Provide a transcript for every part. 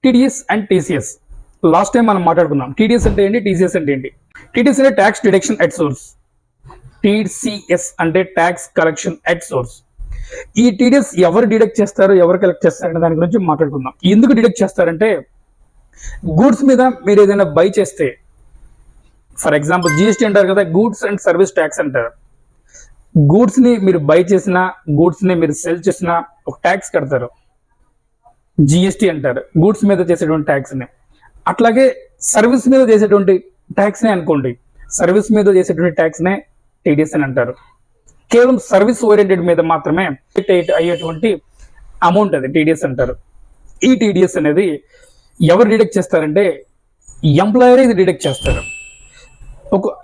TDS and TCS. Last time మనం మాట్లాడుకున్నాం TDS అంటే ఏంటి, టీసీఎస్ అంటే ఏంటి. టీడీఎస్ అంటే tax deduction at source, TCS అంటే ట్యాక్స్ కలెక్షన్ ఎట్ సోర్స్. ఈ టీడీఎస్ ఎవరు డిడక్ట్ చేస్తారు, ఎవరు కలెక్ట్ చేస్తారు అనే దాని గురించి మాట్లాడుకుందాం. ఎందుకు డిడక్ట్ చేస్తారంటే, గూడ్స్ మీద మీరు ఏదైనా బై చేస్తే, ఫర్ ఎగ్జాంపుల్ జిఎస్టీ అంటారు కదా, గూడ్స్ అండ్ సర్వీస్ ట్యాక్స్ అంటారు. గూడ్స్ ని మీరు బై చేసినా, గూడ్స్ ని మీరు సెల్ చేసినా ఒక ట్యాక్స్ కడతారు, జిఎస్టీ అంటారు గూడ్స్ మీద చేసేటువంటి ట్యాక్స్ ని. అట్లాగే సర్వీస్ మీద చేసేటువంటి ట్యాక్స్ నే అనుకోండి, సర్వీస్ మీద చేసేటువంటి ట్యాక్స్ నే టీడీఎస్ అని అంటారు. కేవలం సర్వీస్ ఓరియంటెడ్ మీద మాత్రమే అయ్యేటువంటి అమౌంట్ అది టీడీఎస్ అంటారు. ఈ టీడీఎస్ అనేది ఎవరు డిడక్ట్ చేస్తారంటే, ఎంప్లాయర్ ఇది డిడక్ట్ చేస్తారు.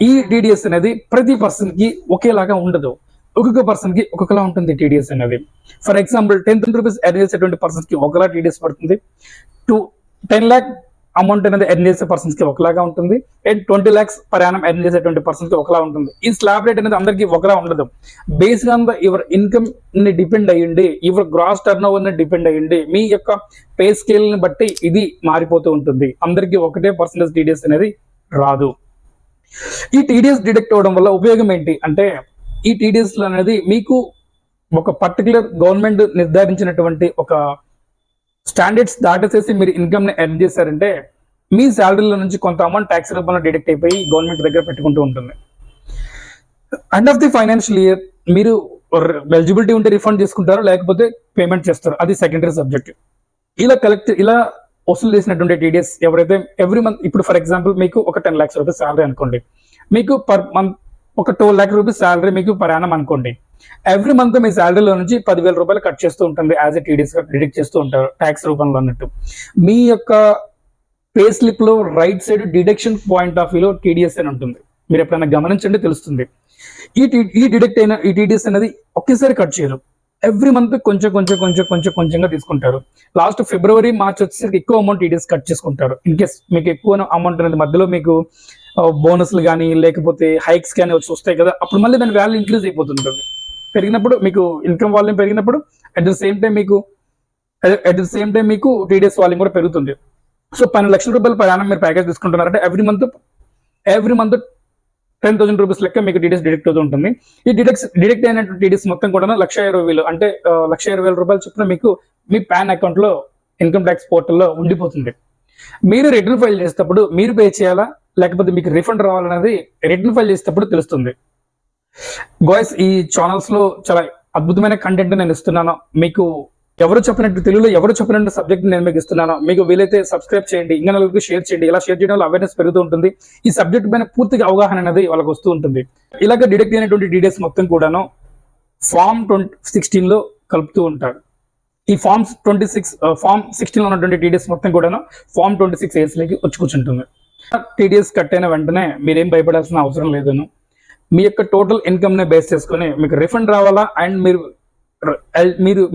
ఈ టీడీఎస్ అనేది ప్రతి పర్సన్ కి ఒకేలాగా ఉండదు, ఒక్కొక్క పర్సన్ కి ఒక్కొక్కలా ఉంటుంది టీడీఎస్ అనేది. ఫర్ ఎగ్జాంపుల్ 10,000 రూపీస్ ఎర్న్ చేసేటువంటి పర్సన్స్ కి ఒకలా టీడీఎస్ పడుతుంది, 10 lakh అమౌంట్ అనేది ఎర్న్ చేసే పర్సన్స్ కి ఒకలాగా ఉంటుంది, and 20 lakhs per annum earn చేసేటువంటి పర్సన్స్ కి ఒకలా ఉంటుంది. ఈ స్లాబ్ రేట్ అనేది అందరికీ ఒకలా ఉండదు. Based on the your income ని డిపెండ్ అయ్యింది, యువర్ గ్రాస్ టర్న్ ఓవర్ ని డిపెండ్ అయ్యింది, మీ యొక్క పే స్కేల్ ని బట్టి ఇది మారిపోతూ ఉంటుంది. అందరికీ ఒకటే పర్సెంటేజ్ టీడీఎస్ అనేది రాదు. ఈ టీడీఎస్ డిడక్ట్ అవ్వడం వల్ల ఉపయోగం ఏంటి అంటే, ఈ టీడీఎస్ అనేది మీకు ఒక పర్టికులర్ గవర్నమెంట్ నిర్ధారించినటువంటి ఒక స్టాండర్డ్స్ దాటేసేసి మీరు ఇన్కమ్ ని ఎర్న్ చేశారంటే, మీ శాలరీలో నుంచి కొంత అమౌంట్ ట్యాక్స్ రూపంలో డిడక్ట్ అయిపోయి గవర్నమెంట్ దగ్గర పెట్టుకుంటూ ఉంటుంది. End of the financial year మీరు ఎలిజిబిలిటీ ఉంటే రిఫండ్ చేసుకుంటారు, లేకపోతే పేమెంట్ చేస్తారు, అది సెకండరీ సబ్జెక్ట్. ఇలా వసూలు చేసినటువంటి టీడీఎస్ ఎవరైతే ఎవ్రీ మంత్, ఇప్పుడు ఫర్ ఎగ్జాంపుల్ మీకు ఒక 10 lakhs రూపీస్ శాలరీ అనుకోండి, మీకు పర్ మంత్ ఒక 12 lakh రూపీస్ శాలరీ మీకు పర్ యానం అనుకోండి. ఎవ్రీ మంత్ మీ శాలరీలో నుంచి 10,000 రూపాయలు కట్ చేస్తూ ఉంటుంది, యాజ్ ఎ టీడీఎస్ గా డిడక్ట్ చేస్తూ ఉంటారు ట్యాక్స్ రూపంలో అన్నట్టు. మీ యొక్క పే స్లిప్ లో right side deduction point of వ్యూలో టీడీఎస్ అని ఉంటుంది, మీరు ఎప్పుడైనా గమనించండి తెలుస్తుంది. ఈ డిడక్ట్ అయిన ఈ టీడీఎస్ అనేది ఒకేసారి కట్ చేయరు, ఎవ్రీ మంత్ కొంచెంగా తీసుకుంటారు. లాస్ట్ ఫిబ్రవరి మార్చ్ వచ్చేసరికి ఎక్కువ అమౌంట్ టీడీఎస్ కట్ చేసుకుంటారు. ఇన్ కేస్ మీకు ఎక్కువ అమౌంట్ అనేది మధ్యలో మీకు బోనస్లు కానీ లేకపోతే హైక్స్ కానీ వచ్చి వస్తాయి కదా, అప్పుడు మళ్ళీ దాని వాల్యూ ఇంక్రీజ్ అయిపోతుంటుంది. పెరిగినప్పుడు మీకు ఇన్కమ్ వాల్యూమ్ పెరిగినప్పుడు అట్ ద సేమ్ టైం మీకు టీడీఎస్ వాల్యూమ్ కూడా పెరుగుతుంది. సో 12 లక్షల రూపాయలు పర్ యానం మీరు ప్యాకేజ్ తీసుకుంటున్నారంటే ఎవ్రీ మంత్ 10,000 రూపీస్ లెక్క మీకు టీడీఎస్ డిడక్ట్ అవుతూ ఉంటుంది. ఈ డిడక్ట్ అయినటువంటి టీడీఎస్ మొత్తం కూడా 1,20,000 అంటే 1,20,000 రూపాయలు చొప్పున మీకు మీ పాన్ అకౌంట్ లో ఇన్కమ్ ట్యాక్స్ పోర్టల్లో ఉండిపోతుంది. మీరు రిటర్న్ ఫైల్ చేసేటప్పుడు మీరు పే చేయాలా లేకపోతే మీకు రిఫండ్ రావాలనేది రిటర్న్ ఫైల్ చేసేటప్పుడు తెలుస్తుంది. గాయ్స్, ఈ ఛానల్స్ లో చాలా అద్భుతమైన కంటెంట్ నేను ఇస్తున్నాను. మీకు ఎవరు చెప్పినట్టు తెలుగులో ఎవరు చెప్పినట్టు సబ్జెక్ట్ నేను మీకు ఇస్తున్నాను. మీకు వీలైతే సబ్స్క్రైబ్ చేయండి, ఇంకా నలుగురికి షేర్ చేయండి. ఇలా షేర్ చేయడం వల్ల అవేర్నెస్ పెరుగుతూ ఉంటుంది, ఈ సబ్జెక్ట్ పైన పూర్తిగా అవగాహన అనేది వాళ్ళకి వస్తూ ఉంటుంది. ఇలాగ డిడక్ట్ అయినటువంటి డీటెయిల్స్ మొత్తం కూడాను ఫామ్ 16 లో కలుపుతూ ఉంటారు. ఈ ఫామ్ 16 లో ఉన్నటువంటి టీడీఎస్ మొత్తం కూడాను ఫామ్ 26 లోకి వచ్చి కూర్చుంటుంది. టీడీఎస్ కట్ అయిన వెంటనే మీరేం భయపడాల్సిన అవసరం లేదను. మీ యొక్క టోటల్ ఇన్కమ్ ని బేస్ చేసుకుని మీకు రిఫండ్ రావాలా అండ్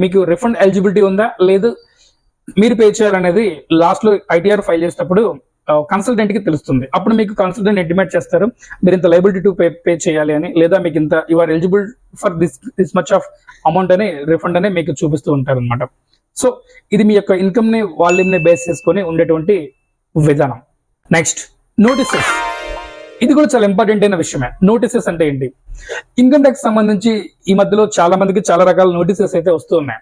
మీకు రిఫండ్ ఎలిజిబిలిటీ ఉందా లేదు మీరు పే చేయాలనేది లాస్ట్ లో ఐటీఆర్ ఫైల్ చేసేటప్పుడు కన్సల్టెంట్ కి తెలుస్తుంది. అప్పుడు మీకు కన్సల్టెంట్ ఇంటిమేట్ చేస్తారు, మీరు ఇంత లైబిలిటీ టు పే చేయాలి అని, లేదా మీకు ఇంత you are eligible for this much of amount అని రిఫండ్ అని మీకు చూపిస్తూ ఉంటారు అనమాట. సో ఇది మీ యొక్క ఇన్కమ్ ని వాల్యూమ్ ని బేస్ చేసుకొని ఉండేటువంటి విధానం. Next, notices. ఇది కూడా చాలా ఇంపార్టెంట్ అయిన విషయమే. నోటీసెస్ అంటే ఏంటి? ఇన్కమ్ ట్యాక్స్ సంబంధించి ఈ మధ్యలో చాలా మందికి చాలా రకాల నోటీసెస్ అయితే వస్తూ ఉన్నాయి.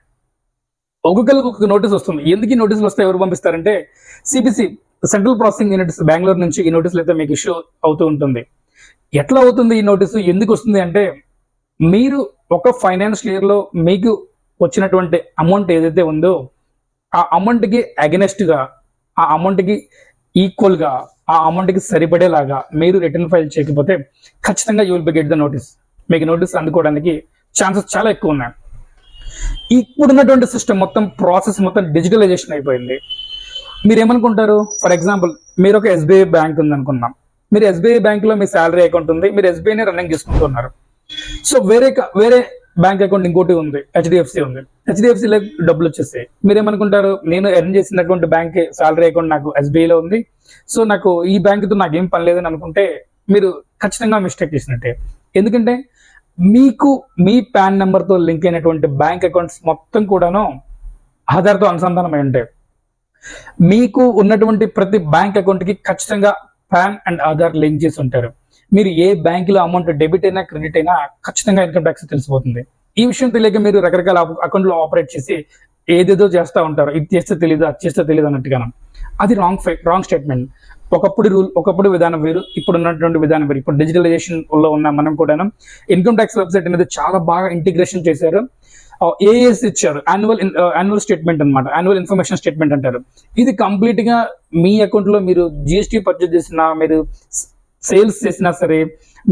ఒక్కొక్కరికి ఒక్కొక్క నోటీస్ వస్తుంది. ఎందుకు ఈ నోటీసులు వస్తే ఎవరు పంపిస్తారంటే, CPC central processing units Bengaluru నుంచి ఈ నోటీసులు అయితే మీకు ఇష్యూ అవుతూ ఉంటుంది. ఎట్లా అవుతుంది ఈ నోటీసు, ఎందుకు వస్తుంది అంటే, మీరు ఒక ఫైనాన్షియల్ ఇయర్ లో మీకు వచ్చినటువంటి అమౌంట్ ఏదైతే ఉందో ఆ అమౌంట్ కి అగెనెస్ట్ గా, ఆ అమౌంట్ కి ఈక్వల్ గా, ఆ అమౌంట్ కి సరిపడేలాగా మీరు రిటర్న్ ఫైల్ చేయకపోతే ఖచ్చితంగా you will be get the notice. మీకు నోటీస్ అందుకోవడానికి ఛాన్సెస్ చాలా ఎక్కువ ఉన్నాయి. ఇప్పుడున్నటువంటి సిస్టమ్ మొత్తం ప్రాసెస్ మొత్తం డిజిటలైజేషన్ అయిపోయింది. మీరు ఏమనుకుంటారు? ఫర్ ఎగ్జాంపుల్ మీరు ఒక ఎస్బీఐ బ్యాంక్ ఉంది అనుకున్నాం, మీరు ఎస్బీఐ బ్యాంక్ లో మీ శాలరీ అకౌంట్ ఉంది, మీరు ఎస్బీఐని రన్నింగ్ చేసుకుంటున్నారు. సో వేరే బ్యాంక్ అకౌంట్ ఇంకోటి ఉంది, హెచ్డిఎఫ్సి ఉంది, హెచ్డిఎఫ్సిలో డబ్బులు వచ్చేస్తాయి. మీరు ఏమనుకుంటారు? నేను ఎర్న్ చేసినటువంటి బ్యాంక్ శాలరీ అకౌంట్ నాకు ఎస్బీఐలో ఉంది, సో నాకు ఈ బ్యాంక్తో నాకేం పని లేదని అనుకుంటే మీరు ఖచ్చితంగా మిస్టేక్ చేసినట్టే. ఎందుకంటే మీకు మీ పాన్ నెంబర్తో లింక్ అయినటువంటి బ్యాంక్ అకౌంట్స్ మొత్తం కూడాను ఆధార్తో అనుసంధానం అయి ఉంటాయి. మీకు ఉన్నటువంటి ప్రతి బ్యాంక్ అకౌంట్కి ఖచ్చితంగా పాన్ అండ్ ఆధార్ లింక్ చేసి ఉంటారు. మీరు ఏ బ్యాంకులో అమౌంట్ డెబిట్ అయినా క్రెడిట్ అయినా ఖచ్చితంగా ఇన్కమ్ ట్యాక్స్ తెలిసిపోతుంది. ఈ విషయం తెలియక మీరు రకరకాల అకౌంట్లో ఆపరేట్ చేసి ఏదేదో చేస్తూ ఉంటారు. ఇది చేస్తే తెలియదు, అది చేస్తే తెలియదు అన్నట్టుగాను. అది రాంగ్ స్టేట్మెంట్. ఒకప్పుడు విధానం వేరు, ఇప్పుడు ఉన్నటువంటి విధానం వేరు. ఇప్పుడు డిజిటలైజేషన్ లో ఉన్న మనం కూడా ఇన్కమ్ ట్యాక్స్ వెబ్సైట్ అనేది చాలా బాగా ఇంటిగ్రేషన్ చేశారు. ఏఎస్ ఇచ్చారు, యాన్యువల్ స్టేట్మెంట్ అనమాట, యాన్యువల్ ఇన్ఫర్మేషన్ స్టేట్మెంట్ అంటారు. ఇది కంప్లీట్ గా మీ అకౌంట్ లో మీరు జిఎస్టీ పర్చేజ్ చేసినా, మీరు సేల్స్ చేసినా సరే,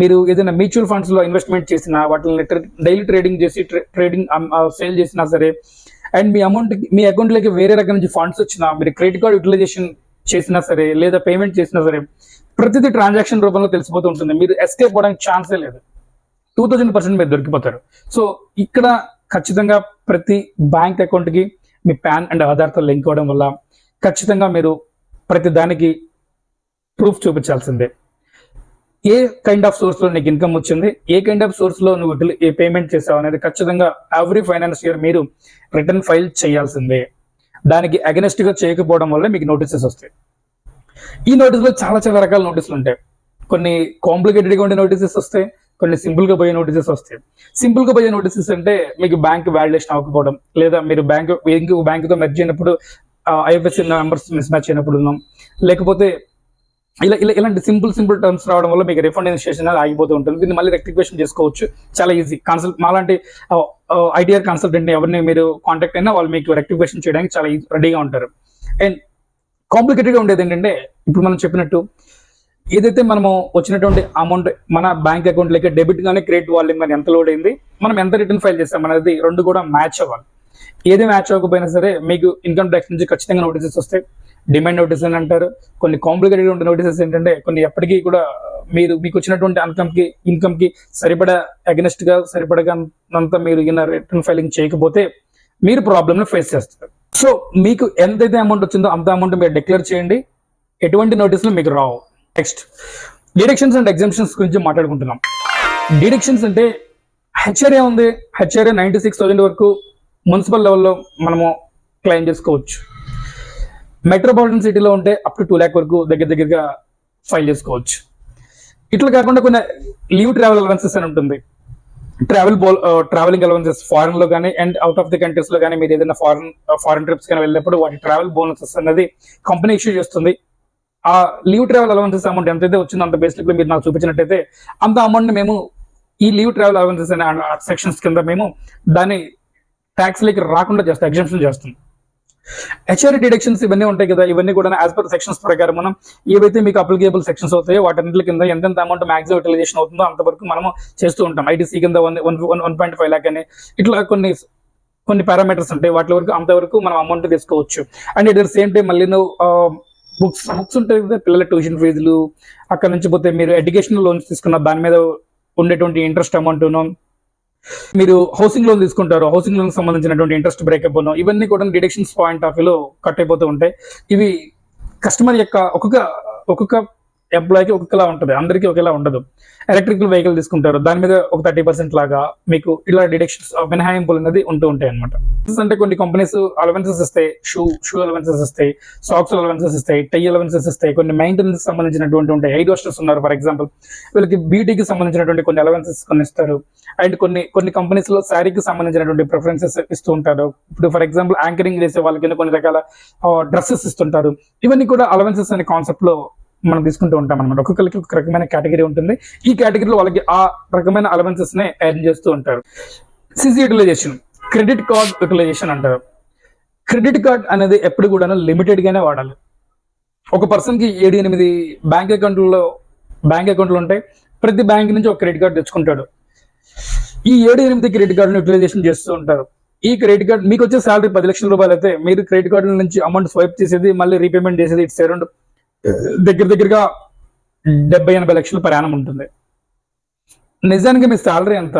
మీరు ఏదైనా మ్యూచువల్ ఫండ్స్ లో ఇన్వెస్ట్మెంట్ చేసినా, వాటిని డైలీ ట్రేడింగ్ చేసి సేల్ చేసినా సరే, అండ్ మీ అకౌంట్ లోకి వేరే రకం నుంచి ఫండ్స్ వచ్చినా, మీరు క్రెడిట్ కార్డ్ యూటిలైజేషన్ చేసినా సరే, లేదా పేమెంట్ చేసినా సరే, ప్రతిదీ ట్రాన్సాక్షన్ రూపంలో తెలిసిపోతూ ఉంటుంది. మీరు ఎస్కేప్ అవ్వడానికి ఛాన్సే లేదు. 2000% మీరు దొరికిపోతారు. సో ఇక్కడ ఖచ్చితంగా ప్రతి బ్యాంక్ అకౌంట్కి మీ పాన్ అండ్ ఆధార్తో లింక్ అవ్వడం వల్ల ఖచ్చితంగా మీరు ప్రతి దానికి ప్రూఫ్ చూపించాల్సిందే. ఏ కైండ్ ఆఫ్ సోర్స్లో నీకు ఇన్కమ్ వచ్చింది, ఏ కైండ్ ఆఫ్ సోర్స్లో నువ్వు ఏ పేమెంట్ చేసావు అనేది ఖచ్చితంగా ఎవ్రీ ఫైనాన్స్ ఇయర్ మీరు రిటర్న్ ఫైల్ చేయాల్సిందే. దానికి అగెనెస్ట్ గా చేయకపోవడం వల్ల మీకు నోటీసెస్ వస్తాయి. ఈ నోటీసులో చాలా చాలా రకాల నోటీసులు ఉంటాయి. కొన్ని కాంప్లికేటెడ్ గా ఉండే నోటీసెస్ వస్తాయి, కొన్ని సింపుల్ గా పోయే నోటీసెస్ వస్తాయి. సింపుల్ గా పోయే నోటీసెస్ అంటే మీకు బ్యాంక్ వాలిడేషన్ అవ్వకపోవడం, లేదా మీరు బ్యాంకుతో మెర్జ్ అయినప్పుడు ఐఎఫ్ఎస్సి నెంబర్స్ మిస్ మ్యాచ్ అయినప్పుడు, లేకపోతే ఇలాంటి సింపుల్ టర్మ్స్ రావడం వల్ల మీకు రిఫండ్ ఇనిషియేషన్ అనేది ఆగిపోతూ ఉంటుంది. దీన్ని మళ్ళీ రెక్టిఫికేషన్ చేసుకోవచ్చు, చాలా ఈజీ. మాలాంటి ఐటీఆర్ కన్సల్టెంట్ ఎవరిని మీరు కాంటాక్ట్ అయినా వాళ్ళు మీకు రెక్టిఫికేషన్ చేయడానికి చాలా రెడీగా ఉంటారు. అండ్ కాంప్లికేటెడ్గా ఉండేది ఏంటంటే, ఇప్పుడు మనం చెప్పినట్టు ఏదైతే మనము వచ్చినటువంటి అమౌంట్ మన బ్యాంక్ అకౌంట్లోకి డెబిట్ కానీ క్రెడిట్ వాల్యూమ్ కానీ ఎంత లోడ్ అయింది, మనం ఎంత రిటర్న్ ఫైల్ చేస్తాం అనేది రెండు కూడా మ్యాచ్ అవ్వాలి. ఏది మ్యాచ్ అవ్వకపోయినా సరే మీకు ఇన్కమ్ ట్యాక్స్ నుంచి ఖచ్చితంగా నోటీసెస్ వస్తాయి. డిమాండ్ నోటీస్ అని అంటారు. కొన్ని కాంప్లికేటెడ్ ఉండే నోటీసెస్ ఏంటంటే, కొన్ని ఎప్పటికీ కూడా మీకు వచ్చినటువంటి ఇన్కమ్కి సరిపడా అగెనెస్ట్ గా సరిపడగానంత మీరు రిటర్న్ ఫైలింగ్ చేయకపోతే మీరు ప్రాబ్లమ్ని ఫేస్ చేస్తారు. సో మీకు ఎంతైతే అమౌంట్ వచ్చిందో అంత అమౌంట్ మీరు డిక్లేర్ చేయండి, ఎటువంటి నోటీసులు మీకు రావు. నెక్స్ట్ డిడక్షన్స్ అండ్ ఎగ్జామ్షన్స్ గురించి మాట్లాడుకుంటున్నాం. డిడక్షన్స్ అంటే హెచ్ఆర్ఏ ఉంది. హెచ్ఆర్ఏ 96,000 వరకు మున్సిపల్ లెవెల్లో మనము క్లెయిమ్ చేసుకోవచ్చు. మెట్రోపాలిటన్ సిటీలో ఉంటే అప్ టు 2 lakh వరకు దగ్గరగా ఫైల్ చేసుకోవచ్చు. ఇట్లా కాకుండా కొన్ని లీవ్ ట్రావెల్ అలవెన్సెస్ అని ఉంటుంది. ట్రావెలింగ్ అలవెన్సెస్ ఫారెన్ లో కానీ and out of the countries లో కానీ మీరు ఏదైనా ఫారెన్ ట్రిప్స్ కానీ వెళ్ళినప్పుడు వాటి ట్రావెల్ బోనసెస్ అనేది కంపెనీ ఇష్యూ చేస్తుంది. ఆ లీవ్ ట్రావెల్ అలవెన్సెస్ అమౌంట్ ఎంతైతే వచ్చిందో అంత బేసిక్ లో మీరు నాకు చూపించినట్టయితే అంత అమౌంట్ మేము ఈ లీవ్ ట్రావెల్ అలవెన్సెస్ అనే సెక్షన్స్ కింద మేము దాన్ని ట్యాక్స్ లేకి రాకుండా చేస్తాం, ఎగ్జామ్షన్ చేస్తాం. హెచ్ఆర్ఏ డిడక్షన్స్ ఇవన్నీ ఉంటాయి కదా, ఇవన్నీ కూడా యాజ్ పర్ సెక్షన్స్ ప్రకారం మనం ఏవైతే మీకు అప్లికేబుల్ సెక్షన్స్ అవుతాయో వాటి కింద ఎంతెంత అమౌంట్ మాక్సిమం యూటిలైజేషన్ అవుతుందో అంతవరకు మనము చేస్తూ ఉంటాం. ఐటీసీ కింద 1.5 lakh అని ఇట్లా కొన్ని పారామీటర్స్ ఉంటాయి. వాటి వరకు అంతవరకు మనం అమౌంట్ తీసుకోవచ్చు. And it the same time మళ్ళీ బుక్స్ ఉంటాయి కదా, పిల్లల ట్యూషన్ ఫీజులు, అక్కడ నుంచి పోతే మీరు ఎడ్యుకేషనల్ లోన్స్ తీసుకున్న దాని మీద ఉండేటువంటి ఇంట్రెస్ట్ అమౌంట్, మీరు హౌసింగ్ లోన్ తీసుకుంటారు, హౌసింగ్ లోన్ సంబంధించినటువంటి ఇంట్రెస్ట్ బ్రేకప్, ఇవన్నీ కూడా డిడక్షన్స్ పాయింట్ ఆఫ్ వ్యూలో కట్ అయిపోతూ ఉంటాయి. ఇవి కస్టమర్ యొక్క ఒక్కొక్క ఎంప్లాయీకి ఒక్కొక్కలా ఉంటుంది, అందరికీ ఒకేలా ఉండదు. ఎలక్ట్రికల్ వెహికల్ తీసుకుంటారు, దాని మీద ఒక 30% లాగా మీకు ఇలా డిడక్షన్స్ మినహాయింపులు అనేది ఉంటూ ఉంటాయి అనమాట. అంటే కొన్ని కంపెనీస్ అలవెన్సెస్ ఇస్తాయి, షూ అలవెన్సెస్ ఇస్తాయి, సాక్స్ అలవెన్సెస్ ఇస్తాయి, టై అలవెన్సెస్ ఇస్తాయి, కొన్ని మెయింటెనెన్స్ సంబంధించినటువంటి ఉంటాయి. ఎయిర్ హోస్టర్స్ ఉన్నారు ఫర్ ఎగ్జాంపుల్, వీళ్ళకి బ్యూటీకి సంబంధించినటువంటి కొన్ని అలవెన్సెస్ కొన్ని ఇస్తారు. అండ్ కొన్ని కంపెనీస్ లో శారీకి సంబంధించినటువంటి ప్రిఫరెన్సెస్ ఇస్తూ ఉంటారు. ఇప్పుడు ఫర్ ఎగ్జాంపుల్ యాంకరింగ్ చేసే వాళ్ళకి కొన్ని రకాల డ్రెస్సెస్ ఇస్తుంటారు. ఇవన్నీ కూడా అలవెన్సెస్ అనే కాన్సెప్ట్ లో మనం తీసుకుంటూ ఉంటాం అనమాట. ఒక్కొక్కరికి ఒక రకమైన కేటగిరీ ఉంటుంది. ఈ కేటగిరీలో వాళ్ళకి ఆ రకమైన అలవెన్సెస్ నే ఎర్న్ చేస్తూ ఉంటారు. CC utilization, credit card utilization అంటారు. క్రెడిట్ కార్డ్ అనేది ఎప్పుడు కూడా లిమిటెడ్ గానే వాడాలి. ఒక పర్సన్ కి 7-8 బ్యాంక్ అకౌంట్లు ఉంటాయి. ప్రతి బ్యాంక్ నుంచి ఒక క్రెడిట్ కార్డు తెచ్చుకుంటాడు. ఈ 7-8 క్రెడిట్ కార్డును యూటిలైజేషన్ చేస్తూ ఉంటారు. ఈ క్రెడిట్ కార్డ్ మీకు వచ్చే శాలరీ 10 లక్షల రూపాయలు అయితే మీరు క్రెడిట్ కార్డు నుంచి అమౌంట్ స్వైప్ చేసేది, మళ్ళీ రీపేమెంట్ చేసేది ఇట్స్ అరౌండ్ దగ్గరగా 70-80 లక్షలు ప్రయాణం ఉంటుంది. నిజానికి మీ శాలరీ ఎంత,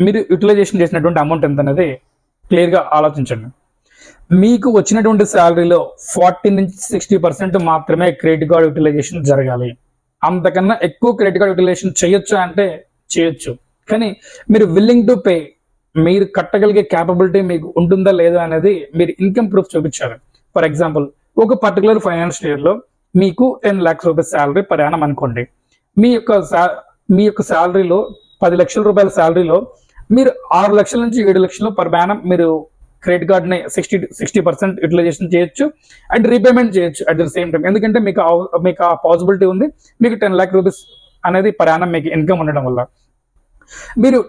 మీరు యూటిలైజేషన్ చేసినటువంటి అమౌంట్ ఎంత అనేది క్లియర్ గా ఆలోచించండి. మీకు వచ్చినటువంటి శాలరీలో 40-60% మాత్రమే క్రెడిట్ కార్డ్ యూటిలైజేషన్ జరగాలి. అంతకన్నా ఎక్కువ క్రెడిట్ కార్డ్ యూటిలైజేషన్ చేయొచ్చు అంటే చేయొచ్చు, కానీ మీరు విల్లింగ్ టు పే, మీరు కట్టగలిగే క్యాపబిలిటీ మీకు ఉంటుందా లేదా అనేది మీరు ఇన్కమ్ ప్రూఫ్ చూపించాలి. ఫర్ ఎగ్జాంపుల్ ఒక పర్టికులర్ ఫైనాన్షియల్ ఇయర్ లో మీకు 10 lakhs rupees salary per annum అనుకోండి. మీ యొక్క శాలరీలో 10 లక్షల రూపాయల శాలరీలో మీరు 6 లక్షల నుంచి 7 లక్షలు పర్ యానం మీరు క్రెడిట్ కార్డ్ ని 60% యూటిలైజేషన్ చేయొచ్చు అండ్ రీపేమెంట్ చేయొచ్చు అట్ ద సేమ్ టైం. ఎందుకంటే మీకు ఆ పాసిబిలిటీ ఉంది. మీకు 10 lakh రూపీస్ అనేది పర్ యానం మీకు ఇన్కమ్ ఉండడం వల్ల మీరు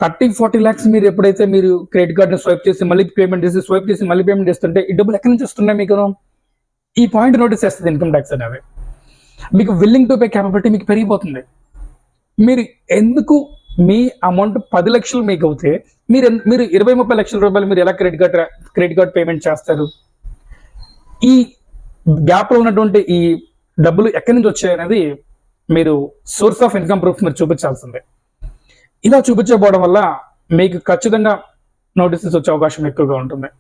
30-40 lakhs మీరు ఎప్పుడైతే మీరు క్రెడిట్ కార్డ్ ని స్వైప్ చేసి మళ్ళీ పేమెంట్ చేస్తుంటే ఈ డబ్బులు ఎక్కడి నుంచి వస్తున్నాయి మీకు? ఈ పాయింట్ నోటీస్ చేస్తుంది ఇన్కమ్ ట్యాక్స్ అనేది. మీకు విల్లింగ్ టు పే క్యాపబిలిటీ మీకు పెరిగిపోతుంది. మీరు ఎందుకు మీ అమౌంట్ 10 లక్షలు మీకు అవుతే మీరు 20-30 లక్షల రూపాయలు మీరు ఎలా క్రెడిట్ కార్డ్ పేమెంట్ చేస్తారు? ఈ గ్యాప్ లో ఉన్నటువంటి ఈ డబ్బులు ఎక్కడి నుంచి వచ్చాయి అనేది మీరు సోర్స్ ఆఫ్ ఇన్కమ్ ప్రూఫ్ మీరు చూపించాల్సిందే. ఇలా చూపించకపోవడం వల్ల మీకు ఖచ్చితంగా నోటీసెస్ వచ్చే అవకాశం ఎక్కువగా ఉంటుంది.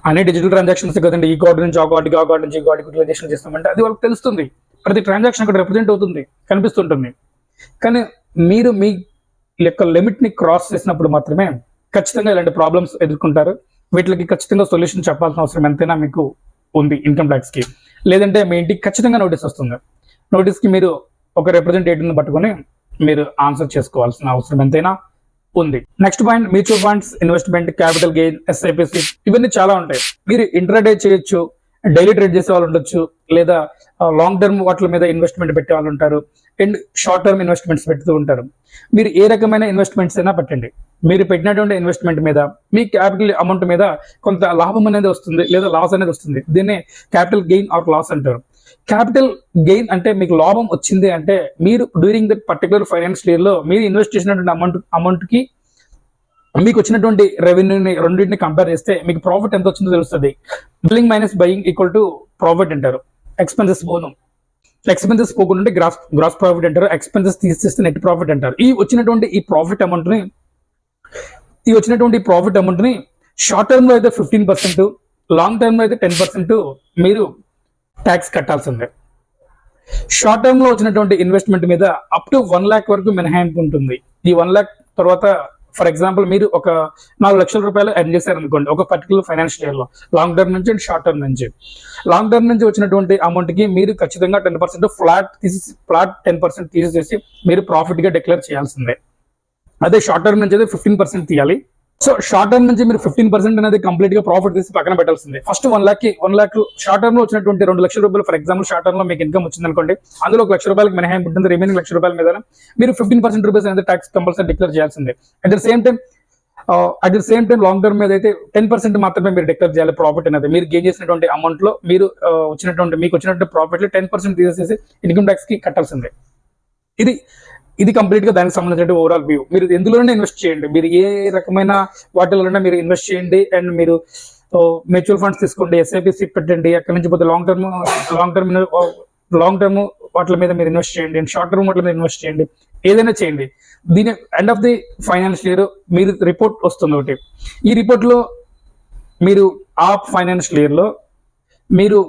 అనే డిజిటల్ ట్రాన్సాక్షన్స్ కదండి, ఈ కార్డు నుంచి ఆ కార్డుకి, ఆ కార్డు నుంచి ఈ కార్డుకి యూటిలైజేషన్ చేస్తామంటే అది వాళ్ళకి తెలుస్తుంది. ప్రతి ట్రాన్సాక్షన్ అక్కడ రిప్రజెంట్ అవుతుంది, కనిపిస్తుంటుంది. కానీ మీరు మీ యొక్క లిమిట్ ని క్రాస్ చేసినప్పుడు మాత్రమే ఖచ్చితంగా ఇలాంటి ప్రాబ్లమ్స్ ఎదుర్కొంటారు. వీటికి ఖచ్చితంగా సొల్యూషన్ చెప్పాల్సిన అవసరం ఎంతైనా మీకు ఉంది ఇన్కమ్ ట్యాక్స్ కి. లేదంటే మీ ఇంటికి ఖచ్చితంగా నోటీస్ వస్తుంది. నోటీస్ కి మీరు ఒక రిప్రజెంటేటివ్ పట్టుకొని మీరు ఆన్సర్ చేసుకోవాల్సిన అవసరం ఎంతైనా ఉంది. Next point, mutual funds, investment, capital gain, SIPC, ఇవన్నీ చాలా ఉంటాయి. మీరు ఇంట్రాడే చేయొచ్చు, డైలీ ట్రేడ్ చేసే వాళ్ళు ఉండొచ్చు, లేదా లాంగ్ టర్మ్ వాటి మీద ఇన్వెస్ట్మెంట్ పెట్టే వాళ్ళు ఉంటారు, అండ్ షార్ట్ టర్మ్ ఇన్వెస్ట్మెంట్స్ పెడుతూ ఉంటారు. మీరు ఏ రకమైన ఇన్వెస్ట్మెంట్స్ అయినా పెట్టండి. మీరు పెట్టినటువంటి ఇన్వెస్ట్మెంట్ మీద మీ క్యాపిటల్ అమౌంట్ మీద కొంత లాభం అనేది వస్తుంది లేదా లాస్ అనేది వస్తుంది. దీన్నే క్యాపిటల్ గెయిన్ ఆర్ లాస్ అంటారు. క్యాపిటల్ గెయిన్ అంటే మీకు లాభం వచ్చింది అంటే మీరు during the particular financial year లో మీరు ఇన్వెస్ట్ చేసినటువంటి అమౌంట్ కి మీకు వచ్చినటువంటి రెవెన్యూని రెండింటిని కంపేర్ చేస్తే మీకు ప్రాఫిట్ ఎంత వచ్చిందో తెలుస్తుంది. Billing minus buying equal to profit అంటారు. ఎక్స్పెన్సెస్ పోకుండా గ్రాస్ ప్రాఫిట్ అంటారు. ఎక్స్పెన్సెస్ తీసేస్తే నెట్ ప్రాఫిట్ అంటారు. ఈ వచ్చినటువంటి ప్రాఫిట్ అమౌంట్ ని షార్ట్ టర్మ్ లో అయితే 15%, లాంగ్ టర్మ్ లో అయితే 10% మీరు ట్యాక్స్ కట్టాల్సిందే. షార్ట్ టర్మ్ లో వచ్చినటువంటి ఇన్వెస్ట్మెంట్ మీద అప్ టు 1 lakh వరకు మినహాయింపు ఉంటుంది. ఈ 1 lakh తర్వాత ఫర్ ఎగ్జాంపుల్ మీరు ఒక 4 లక్షల రూపాయలు ఎర్న్ చేశారు అనుకోండి ఒక పర్టికులర్ ఫైనాన్షియల్ ఇయర్ లో, లాంగ్ టర్మ్ నుంచి అండ్ షార్ట్ టర్మ్ నుంచి. లాంగ్ టర్మ్ నుంచి వచ్చినటువంటి అమౌంట్ కి మీరు ఖచ్చితంగా 10% ఫ్లాట్ 10% తీసేసి మీరు ప్రాఫిట్ గా డిక్లేర్ చేయాల్సిందే. అదే షార్ట్ టర్మ్ నుంచి అయితే 15% తీయాలి. సో షార్ట్ టర్మ్ నుంచి మీరు 15% అనేది కంప్లీట్ గా ప్రాఫిట్ తీసి పక్కన పెట్టాల్సిందే. ఫస్ట్ 1 lakh షార్ట్ టర్మ్ లో వచ్చినటువంటి 2 లక్షల రూపాయలు ఫర్ ఎగ్జాంపుల్ షార్ట్ టర్మ్ లో మీకు ఇన్కమ్ వచ్చింది అనుకోండి, అందులో 1 లక్ష రూపాయలకి మినహాయింపు ఉంటుంది. రిమైనింగ్ 1 లక్ష రూపాయల మీద మీరు 15% రూపీస్ అనేది ట్యాక్స్ కంపల్సరీ డిక్లేర్ చేయాల్సిందే. At the same time long term మీద అయితే 10% మాత్రమే మీరు డిక్లేర్ చేయాలి ప్రాఫిట్ అనేది. మీరు గెయిన్ చేసినటువంటి అమౌంట్ లో మీకు వచ్చినటువంటి ప్రాఫిట్ లో 10% తీసేసి ఇన్కమ్ ట్యాక్స్ కి కట్టాల్సిందే. ఇది కంప్లీట్ గా దానికి సంబంధించిన ఓవరాల్ వ్యూ. మీరు ఎందులోనే ఇన్వెస్ట్ చేయండి, మీరు ఏ రకమైన వాటిలోనే మీరు ఇన్వెస్ట్ చేయండి. అండ్ మీరు మ్యూచువల్ ఫండ్స్ తీసుకోండి, ఎస్ఐపిసి పెట్టండి, అక్కడి నుంచి పోతే లాంగ్ టర్మ్ వాటి మీద మీరు ఇన్వెస్ట్ చేయండి, అండ్ షార్ట్ టర్మ్ వాటి మీద ఇన్వెస్ట్ చేయండి, ఏదైనా చేయండి. దీని end of the financial year మీరు రిపోర్ట్ వస్తుంది ఒకటి. ఈ రిపోర్ట్ లో మీరు ఆ ఫైనాన్షియల్ ఇయర్ లో మీరు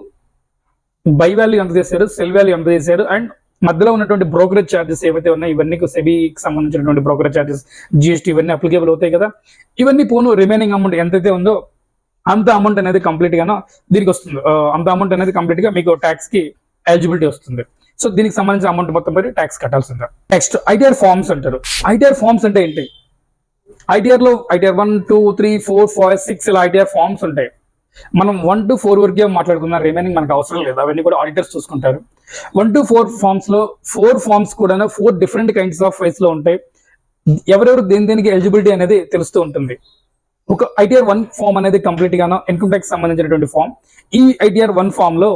బై వాల్యూ ఎంత చేశారు, సెల్ వాల్యూ ఎంత చేశారు, అండ్ మధ్యలో ఉన్నటువంటి బ్రోకరేజ్ ఛార్జెస్ ఏవైతే ఉన్నాయి ఇవన్నీ సెబీకి సంబంధించినటువంటి బ్రోకరేజ్ ఛార్జెస్, జిఎస్టీ ఇవన్నీ అప్లికేబుల్ అవుతాయి కదా. ఇవన్నీ పోను రిమైనింగ్ అమౌంట్ ఎంతైతే ఉందో అంత అమౌంట్ అనేది కంప్లీట్ గా దీనికి వస్తుంది. అంత అమౌంట్ అనేది కంప్లీట్ గా మీకు ట్యాక్స్ కి ఎలిజిబిలిటీ వస్తుంది. సో దీనికి సంబంధించిన అమౌంట్ మొత్తం మరి ట్యాక్స్ కట్టాల్సిందే. నెక్స్ట్ ఐటీఆర్ ఫార్మ్స్ అంటారు. ఐటీఆర్ ఫార్మ్స్ అంటే ఏంటి? ఐటీఆర్ లో ఐటీఆర్ 1, 2, 3, 4, 5, 6 ఇలా ఐటీఆర్ ఫార్మ్స్ ఉంటాయి. మనం 1 to 4 వరకే మాట్లాడుకున్నాం, రిమైనింగ్ మనకు అవసరం లేదు, అవన్నీ కూడా ఆడిటర్స్ చూసుకుంటారు. 1 to 4 ఫార్మ్స్ లో 4 ఫార్మ్స్ కూడా 4 డిఫరెంట్ కైండ్స్ ఆఫ్ ఫైల్స్ లో ఉంటాయి. ఎవరెవరు దేనికి ఎలిజిబిలిటీ అనేది తెలుస్తూ ఉంటుంది. ఒక ఐటీఆర్ 1 ఫామ్ అనేది కంప్లీట్ గా ఇన్కమ్ ట్యాక్స్ సంబంధించినటువంటి ఫామ్. ఈ ఐటీఆర్ 1 ఫామ్ లో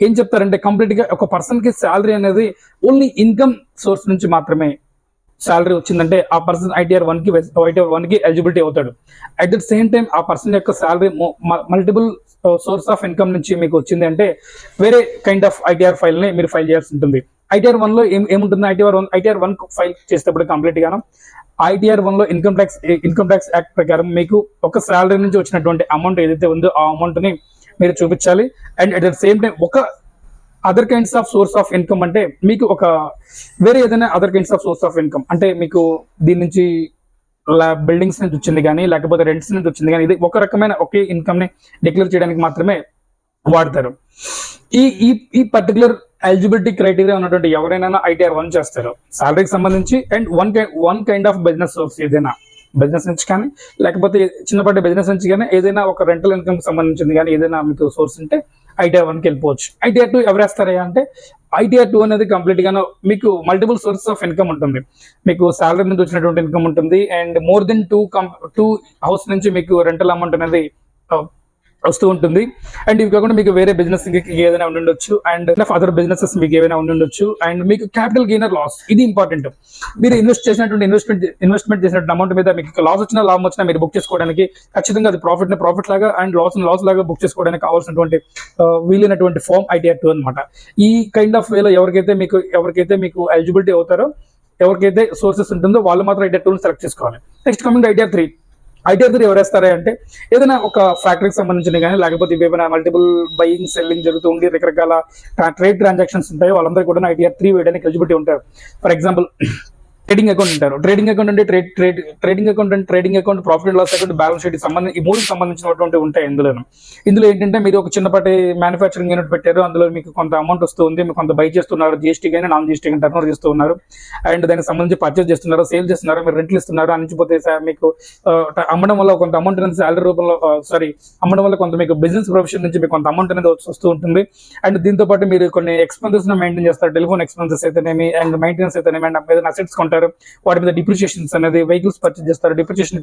ఏం చెప్తారంటే కంప్లీట్ గా ఒక పర్సన్ కి శాలరీ అనేది ఓన్లీ ఇన్కమ్ సోర్స్ నుంచి మాత్రమే శాలరీ వచ్చిందంటే ఆ పర్సన్ ఐటీఆర్ 1 కి ఎలిజిబిలిటీ అవుతాడు. అట్ ద సేమ్ టైం ఆ పర్సన్ యొక్క salary multiple source of income నుంచి మీకు వచ్చింది అంటే వేరే కైండ్ ఆఫ్ ఐటీఆర్ ఫైల్ ని మీరు ఫైల్ చేయాల్సి ఉంటుంది. ఐటీఆర్ 1 లో ఏముంటుంది? ఐటీఆర్ 1 ఫైల్ చేసేటప్పుడు కంప్లీట్ గా ఐటీఆర్ 1 లో ఇన్కమ్ ట్యాక్స్ యాక్ట్ ప్రకారం మీకు ఒక శాలరీ నుంచి వచ్చినటువంటి అమౌంట్ ఏదైతే ఉందో ఆ అమౌంట్ ని మీరు చూపించాలి. And at the same time ఒక other kinds of source of income అంటే మీకు ఒక వేరే ఏదైనా other kinds of source of income అంటే మీకు దీని నుంచి బిల్డింగ్స్ నుంచి వచ్చింది కానీ లేకపోతే రెంట్స్ నుంచి వచ్చింది కానీ ఇది ఒక రకమైన ఒకే ఇన్కమ్ ని డిక్లేర్ చేయడానికి మాత్రమే వాడతారు. ఈ ఈ ఈ పర్టికులర్ ఎలిజిబిలిటీ క్రైటీరియా ఉన్నటువంటి ఎవరైనా ITR 1 చేస్తారు సాలరీకి సంబంధించి. And one kind of business source, ఏదైనా బిజినెస్ నుంచి కానీ లేకపోతే చిన్నపాటి బిజినెస్ నుంచి కానీ ఏదైనా ఒక రెంటల్ ఇన్కమ్ సంబంధించింది కానీ ఏదైనా మీకు సోర్స్ ఉంటే ITR 1కి వెళ్ళిపోవచ్చు. ITR 2 ఎవరు వేస్తారా అంటే ITR 2 అనేది కంప్లీట్ గా మీకు మల్టిపుల్ సోర్సెస్ ఆఫ్ ఇన్కమ్ ఉంటుంది. మీకు సాలరీ నుంచి వచ్చినటువంటి ఇన్కమ్ ఉంటుంది. And more than two house నుంచి మీకు రెంటల్ అమౌంట్ అనేది వస్తూ ఉంటుంది. అండ్ ఇవి కాకుండా మీకు వేరే బిజినెస్ ఏదైనా ఉండొచ్చు. అండ్ అదర్ బిజినెసెస్ మీకు ఏమైనా ఉండొచ్చు. అండ్ మీకు క్యాపిటల్ గెయినర్ లాస్, ఇది ఇంపార్టెంట్. మీరు ఇన్వెస్ట్మెంట్ చేసినటువంటి అమౌంట్ మీద మీకు లాస్ వచ్చినా లాభం వచ్చినా మీరు బుక్ చేసుకోవడానికి ఖచ్చితంగా అది ప్రాఫిట్ లాగా అండ్ లాస్ లాగా బుక్ చేసుకోవడానికి కావాల్సినటువంటి వీలైనటువంటి ఫామ్ ITR 2 అనమాట. ఈ కైండ్ ఆఫ్ వేలో ఎవరికైతే మీకు ఎలిజిబిలిటీ అవుతారో, ఎవరికైతే సోర్సెస్ ఉంటుందో వాళ్ళు మాత్రం ITR 2 సెలెక్ట్ చేసుకోవాలి. Next coming ITR 3. ITR 3 ఎవరు వేస్తారా అంటే ఏదైనా ఒక ఫ్యాక్టరీకి సంబంధించిన కానీ లేకపోతే ఏమైనా మల్టిపుల్ బయింగ్ సెల్లింగ్ జరుగుతూ ఉండి రకరకాల ట్రేడ్ ట్రాన్సాక్షన్స్ ఉంటాయి, వాళ్ళందరూ కూడా ITR 3 వేయడానికి ఎలిజిబిలిటీ ఉంటారు. ఫర్ ఎగ్జాంపుల్ ట్రేడింగ్ అకౌంట్ ఉంటారు. ట్రేడింగ్ అకౌంట్ అంటే trading account, profit and loss account, balance sheet ఈ మూడుకి సంబంధించినటువంటి ఉంటాయి. ఇందులో ఏంటంటే మీరు ఒక చిన్నపాటి మ్యానుఫ్యాక్చరింగ్ యూనిట్ పెట్టారు, అందులో మీకు కొంత అమౌంట్ వస్తుంది, మీకు కొంత బై చేస్తున్నారు, GST కానీ నాన్ GST కానీ టర్న్ ఓవర్ చేస్తూ ఉన్నారు. అండ్ దానికి సంబంధించి పర్చేస్ చేస్తున్నారు, సేల్ చేస్తున్నారు, మీరు రెంట్లు ఇస్తున్నారు. అనిచిపోతే మీకు అమ్మడం వల్ల కొంత అమౌంట్ అనేది శాలరీ రూపంలో అమ్మడం వల్ల కొంత మీకు బిజినెస్ ప్రొఫెషన్ నుంచి మీకు కొంత అమౌంట్ అనేది వస్తూ ఉంటుంది. అండ్ దీంతో పాటు మీరు కొన్ని ఎక్స్పెన్సెస్ మెయింటైన్ చేస్తారు, టెలిఫోన్ ఎక్స్పెన్సెస్ అయితేనేమి అండ్ మెయింటెనెన్స్ అయితేనేమి అండ్ ఏదైనా అసెట్స్ కొంటారు, వాటి మీద డిప్రిషియేషన్స్ అనేది వెహికల్స్ పర్చేస్ చేస్తారు, డిప్రిషియేషన్